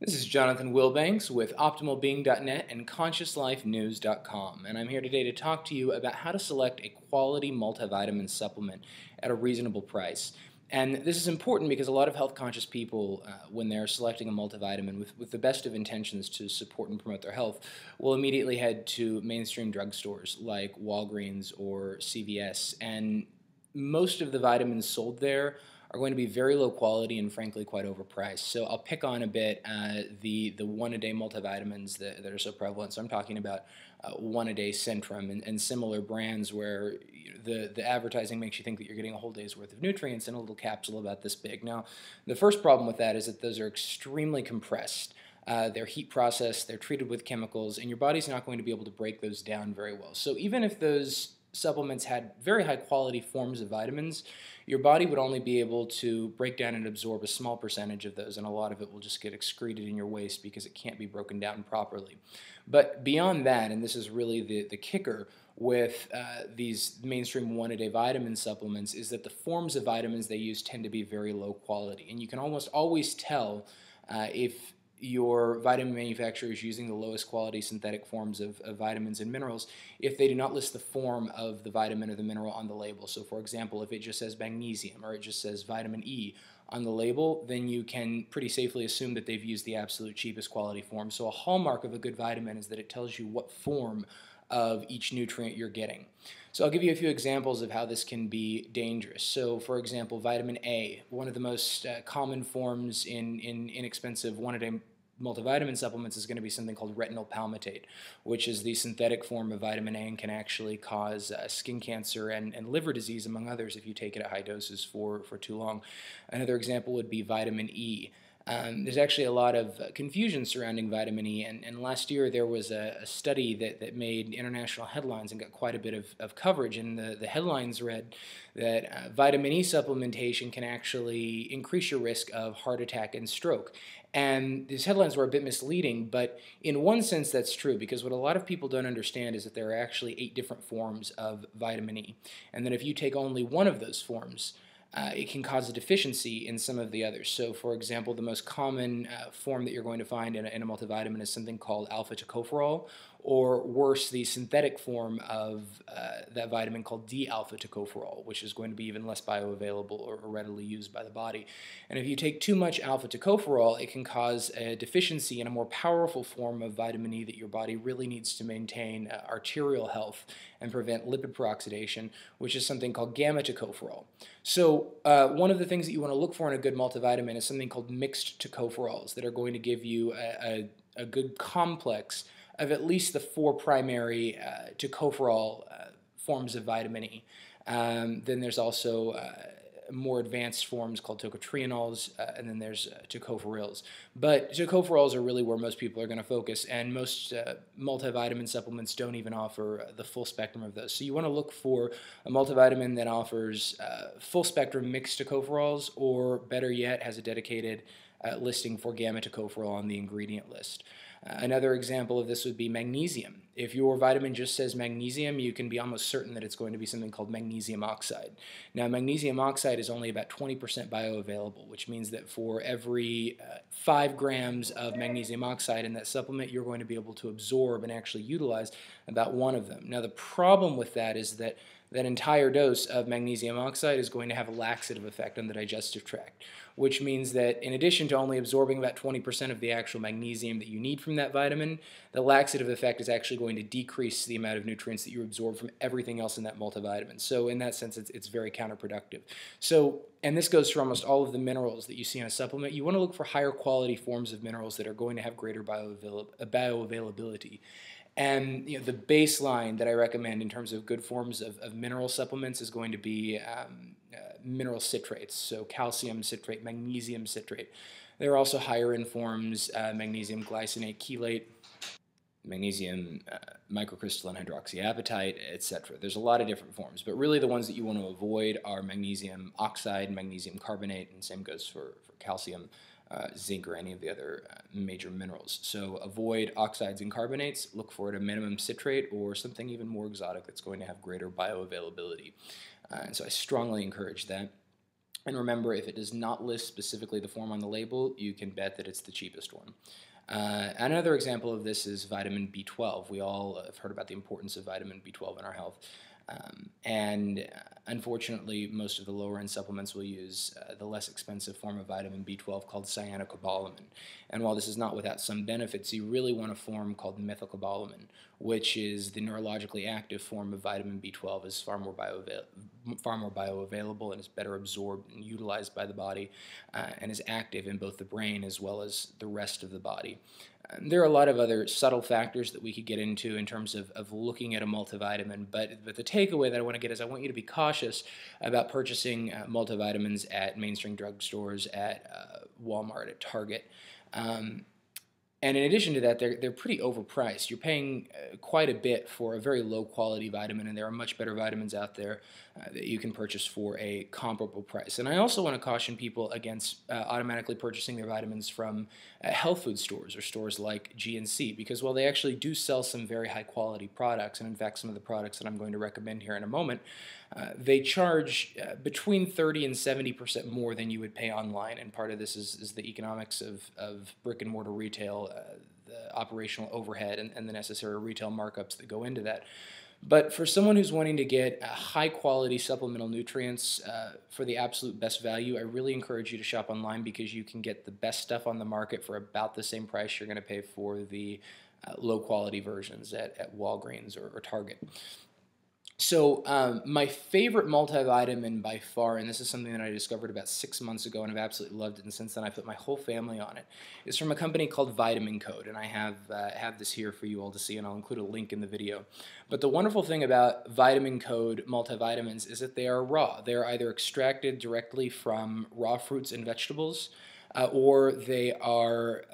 This is Jonathan Willbanks with OptimalBeing.net and ConsciousLifeNews.com, and I'm here today to talk to you about how to select a quality multivitamin supplement at a reasonable price. And this is important because a lot of health-conscious people, when they're selecting a multivitamin with the best of intentions to support and promote their health, will immediately head to mainstream drugstores like Walgreens or CVS, and most of the vitamins sold there are going to be very low quality and frankly quite overpriced. So I'll pick on a bit the one-a-day multivitamins that are so prevalent. So I'm talking about one-a-day Centrum and similar brands where the advertising makes you think that you're getting a whole day's worth of nutrients in a little capsule about this big. Now, the first problem with that is that those are extremely compressed. They're heat processed, they're treated with chemicals, and your body's not going to be able to break those down very well. So even if those supplements had very high quality forms of vitamins, your body would only be able to break down and absorb a small percentage of those, and a lot of it will just get excreted in your waste because it can't be broken down properly. But beyond that, and this is really the kicker with these mainstream one-a-day vitamin supplements, is that the forms of vitamins they use tend to be very low quality, and you can almost always tell if your vitamin manufacturer is using the lowest quality synthetic forms of vitamins and minerals if they do not list the form of the vitamin or the mineral on the label. So for example, if it just says magnesium or it just says vitamin E on the label, then you can pretty safely assume that they've used the absolute cheapest quality form. So a hallmark of a good vitamin is that it tells you what form of each nutrient you're getting. So I'll give you a few examples of how this can be dangerous. So for example, vitamin A, one of the most common forms in inexpensive one-a-day multivitamin supplements is going to be something called retinol palmitate, which is the synthetic form of vitamin A and can actually cause skin cancer and liver disease, among others, if you take it at high doses for too long. Another example would be vitamin E. There's actually a lot of confusion surrounding vitamin E, and last year there was a study that made international headlines and got quite a bit of coverage, and the headlines read that vitamin E supplementation can actually increase your risk of heart attack and stroke. And these headlines were a bit misleading, but in one sense that's true, because what a lot of people don't understand is that there are actually 8 different forms of vitamin E, and that if you take only one of those forms, it can cause a deficiency in some of the others. So for example, the most common form that you're going to find in a multivitamin is something called alpha tocopherol, or worse, the synthetic form of that vitamin called D-alpha tocopherol, which is going to be even less bioavailable or readily used by the body. And if you take too much alpha tocopherol, it can cause a deficiency in a more powerful form of vitamin E that your body really needs to maintain arterial health and prevent lipid peroxidation, which is something called gamma tocopherol. So one of the things that you want to look for in a good multivitamin is something called mixed tocopherols that are going to give you a good complex of at least the 4 primary tocopherol forms of vitamin E. Then there's also more advanced forms called tocotrienols, and then there's tocopherols. But tocopherols are really where most people are going to focus, and most multivitamin supplements don't even offer the full spectrum of those. So you want to look for a multivitamin that offers full spectrum mixed tocopherols, or better yet, has a dedicated listing for gamma tocopherol on the ingredient list. Another example of this would be magnesium. If your vitamin just says magnesium, you can be almost certain that it's going to be something called magnesium oxide. Now, magnesium oxide is only about 20% bioavailable, which means that for every 5 grams of magnesium oxide in that supplement, you're going to be able to absorb and actually utilize about 1 of them. Now, the problem with that is that that entire dose of magnesium oxide is going to have a laxative effect on the digestive tract, which means that in addition to only absorbing about 20% of the actual magnesium that you need from that vitamin, the laxative effect is actually going to decrease the amount of nutrients that you absorb from everything else in that multivitamin. So in that sense, it's very counterproductive. So, and this goes for almost all of the minerals that you see in a supplement. You want to look for higher quality forms of minerals that are going to have greater bioavailability. And the baseline that I recommend in terms of good forms of mineral supplements is going to be mineral citrates, so calcium citrate, magnesium citrate. There are also higher in forms, magnesium glycinate chelate, magnesium microcrystalline hydroxyapatite, etc. There's a lot of different forms, but really the ones that you want to avoid are magnesium oxide, magnesium carbonate, and same goes for calcium, zinc, or any of the other major minerals. So avoid oxides and carbonates, look for at a minimum citrate or something even more exotic that's going to have greater bioavailability. And so I strongly encourage that. And remember, if it does not list specifically the form on the label, you can bet that it's the cheapest one. Another example of this is vitamin B12. We all have heard about the importance of vitamin B12 in our health. And unfortunately, most of the lower end supplements will use the less expensive form of vitamin B12 called cyanocobalamin. And while this is not without some benefits, you really want a form called methylcobalamin, which is the neurologically active form of vitamin B12. Is far more bioavailable and is better absorbed and utilized by the body, and is active in both the brain as well as the rest of the body. There are a lot of other subtle factors that we could get into in terms of looking at a multivitamin, but the takeaway that I want to get is I want you to be cautious about purchasing multivitamins at mainstream drugstores, at Walmart, at Target. And in addition to that, they're pretty overpriced. You're paying quite a bit for a very low quality vitamin, and there are much better vitamins out there that you can purchase for a comparable price. And I also want to caution people against automatically purchasing their vitamins from health food stores or stores like GNC, because while they actually do sell some very high quality products, and in fact some of the products that I'm going to recommend here in a moment, they charge between 30 and 70% more than you would pay online, and part of this is the economics of brick and mortar retail, the operational overhead, and the necessary retail markups that go into that. But for someone who's wanting to get high quality supplemental nutrients for the absolute best value, I really encourage you to shop online, because you can get the best stuff on the market for about the same price you're going to pay for the low quality versions at Walgreens or Target. So my favorite multivitamin by far, and this is something that I discovered about 6 months ago and I've absolutely loved it, and since then I put my whole family on it, is from a company called Vitamin Code, and I have this here for you all to see, and I'll include a link in the video. But the wonderful thing about Vitamin Code multivitamins is that they are raw. They are either extracted directly from raw fruits and vegetables, or they are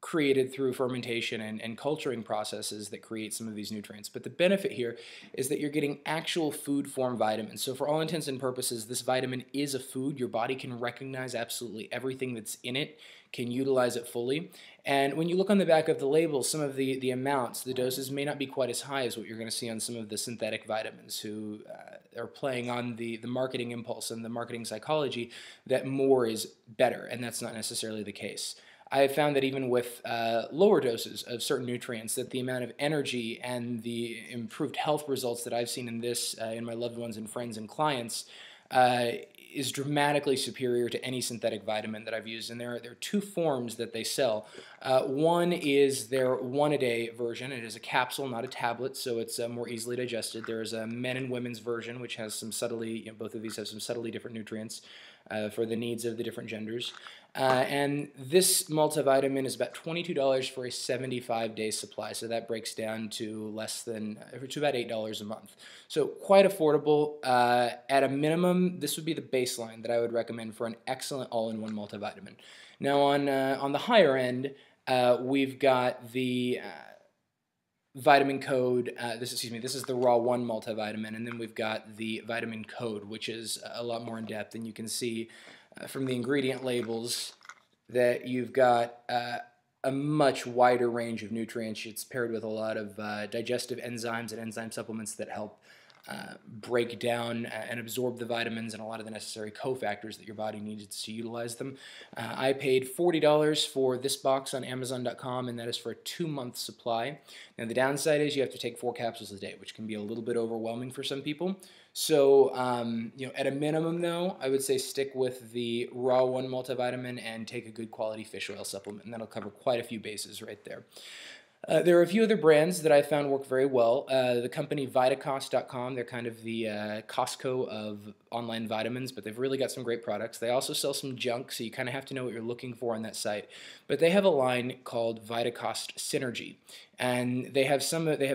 created through fermentation and culturing processes that create some of these nutrients. But the benefit here is that you're getting actual food form vitamins. So for all intents and purposes, this vitamin is a food. Your body can recognize absolutely everything that's in it, can utilize it fully. And when you look on the back of the label, some of the amounts, the doses may not be quite as high as what you're going to see on some of the synthetic vitamins, who are playing on the marketing impulse and the marketing psychology that more is better, and that's not necessarily the case. I have found that even with lower doses of certain nutrients, that the amount of energy and the improved health results that I've seen in this, in my loved ones and friends and clients, is dramatically superior to any synthetic vitamin that I've used. And there are two forms that they sell. One is their one-a-day version. It is a capsule, not a tablet, so it's more easily digested. There is a men and women's version, which has some subtly, both of these have some subtly different nutrients for the needs of the different genders. And this multivitamin is about $22 for a 75-day supply, so that breaks down to to about $8 a month. So quite affordable. At a minimum, this would be the baseline that I would recommend for an excellent all-in-one multivitamin. Now on the higher end, we've got the Vitamin Code. This is the Raw 1 multivitamin, and then we've got the Vitamin Code, which is a lot more in depth, and you can see from the ingredient labels that you've got a much wider range of nutrients. It's paired with a lot of digestive enzymes and enzyme supplements that help break down and absorb the vitamins and a lot of the necessary cofactors that your body needs to utilize them. I paid $40 for this box on Amazon.com, and that is for a 2-month supply. Now the downside is you have to take 4 capsules a day, which can be a little bit overwhelming for some people. So at a minimum though, I would say stick with the Raw 1 multivitamin and take a good quality fish oil supplement, and that'll cover quite a few bases right there. There are a few other brands that I found work very well. The company Vitacost.com, they're kind of the Costco of online vitamins, but they've really got some great products. They also sell some junk, so you kind of have to know what you're looking for on that site. But they have a line called Vitacost Synergy, and they have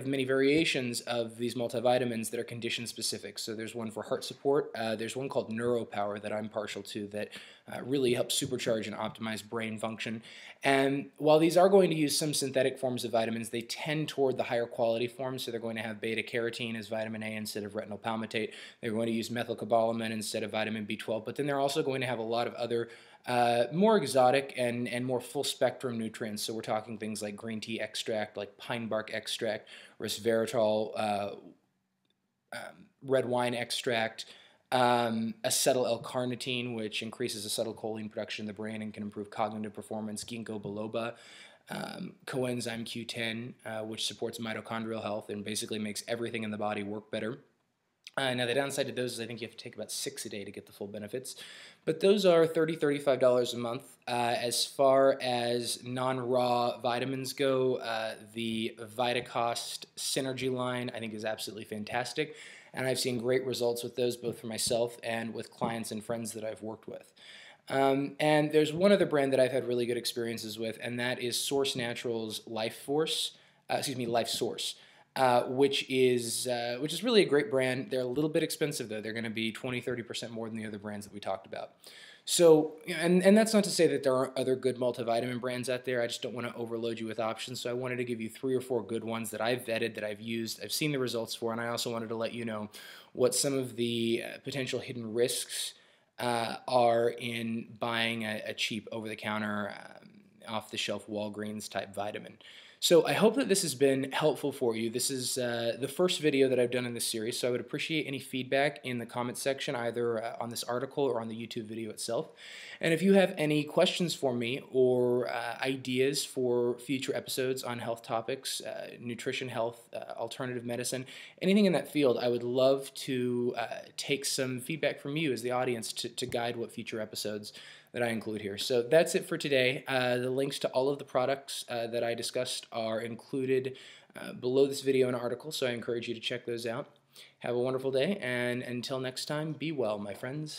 many variations of these multivitamins that are condition specific. So there's one for heart support. There's one called Neuropower that I'm partial to that really helps supercharge and optimize brain function. And while these are going to use some synthetic forms of vitamins, they tend toward the higher quality forms. So they're going to have beta-carotene as vitamin A instead of retinol palmitate. They're going to use methylcobalamin instead of vitamin B12. But then they're also going to have a lot of other more exotic and more full spectrum nutrients. So we're talking things like green tea extract, like pine bark extract, resveratrol, red wine extract, acetyl L-carnitine, which increases acetylcholine production in the brain and can improve cognitive performance, ginkgo biloba, coenzyme Q10, which supports mitochondrial health and basically makes everything in the body work better. Now, the downside to those is I think you have to take about 6 a day to get the full benefits. But those are $30, $35 a month. As far as non-raw vitamins go, the VitaCost Synergy line I think is absolutely fantastic. And I've seen great results with those, both for myself and with clients and friends that I've worked with. And there's one other brand that I've had really good experiences with, and that is Source Naturals Life Source, which is really a great brand. They're a little bit expensive though. They're going to be 20-30% more than the other brands that we talked about. So, and that's not to say that there aren't other good multivitamin brands out there. I just don't want to overload you with options. So I wanted to give you 3 or 4 good ones that I've vetted, that I've used, I've seen the results for, and I also wanted to let you know what some of the potential hidden risks are in buying a cheap over-the-counter, off-the-shelf Walgreens type vitamin. So I hope that this has been helpful for you. This is the first video that I've done in this series, so I would appreciate any feedback in the comments section, either on this article or on the YouTube video itself. And if you have any questions for me or ideas for future episodes on health topics, nutrition, health, alternative medicine, anything in that field, I would love to take some feedback from you as the audience to guide what future episodes that I include here. So that's it for today. The links to all of the products that I discussed are included below this video and article, so I encourage you to check those out. Have a wonderful day, and until next time, be well, my friends.